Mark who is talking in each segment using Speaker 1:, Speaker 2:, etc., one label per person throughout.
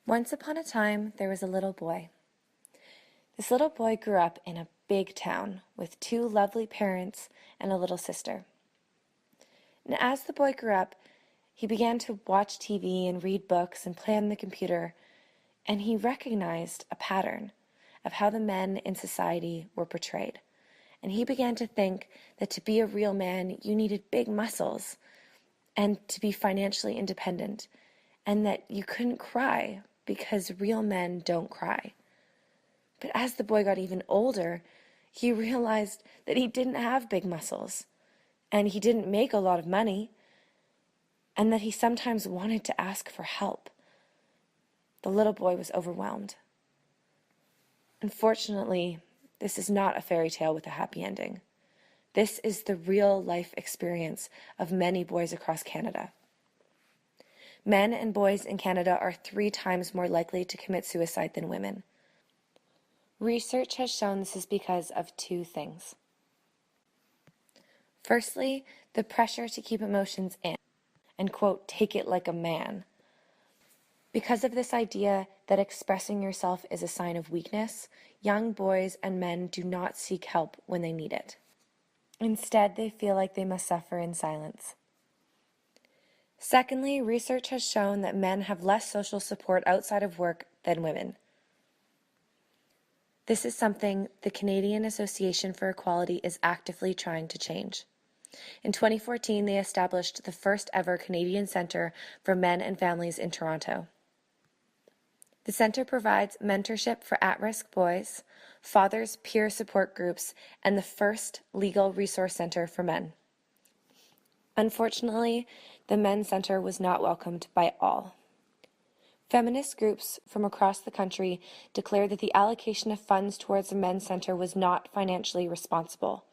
Speaker 1: Once upon a time, there was a little boy. This little boy grew up in a big town with two lovely parents and a little sister. And as the boy grew up, he began to watch TV and read books and play on the computer, and he recognized a pattern of how the men in society were portrayed. And he began to think that to be a real man, you needed big muscles and to be financially independent, and that you couldn't cry because real men don't cry. But as the boy got even older, he realized that he didn't have big muscles, and he didn't make a lot of money, and that he sometimes wanted to ask for help. The little boy was overwhelmed. Unfortunately, this is not a fairy tale with a happy ending. This is the real life experience of many boys across Canada. Men and boys in Canada are 3 times more likely to commit suicide than women. Research has shown this is because of 2 things. Firstly, the pressure to keep emotions in and, quote, take it like a man. Because of this idea that expressing yourself is a sign of weakness, young boys and men do not seek help when they need it. Instead, they feel like they must suffer in silence. Secondly, research has shown that men have less social support outside of work than women. This is something the Canadian Association for Equality is actively trying to change. In 2014, they established the first ever Canadian Centre for Men and Families in Toronto. The centre provides mentorship for at-risk boys, fathers' peer support groups, and the first legal resource centre for men. Unfortunately, the men's centre was not welcomed by all. Feminist groups from across the country declared that the allocation of funds towards the men's centre was not financially responsible.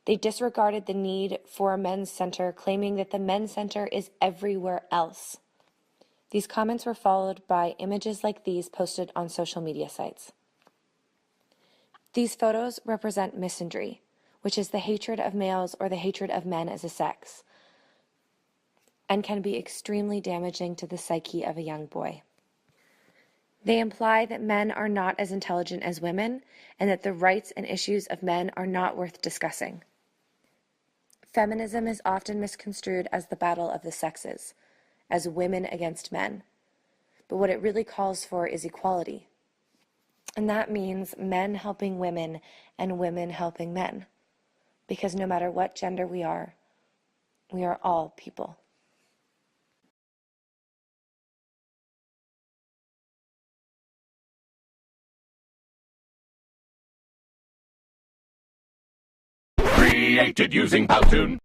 Speaker 1: They disregarded the need for a men's centre, claiming that the men's centre is everywhere else. These comments were followed by images like these posted on social media sites. These photos represent misandry, which is the hatred of males or the hatred of men as a sex, and can be extremely damaging to the psyche of a young boy. They imply that men are not as intelligent as women, and that the rights and issues of men are not worth discussing. Feminism is often misconstrued as the battle of the sexes, as women against men. But what it really calls for is equality. And that means men helping women and women helping men. Because no matter what gender we are all people.
Speaker 2: Created using Powtoon.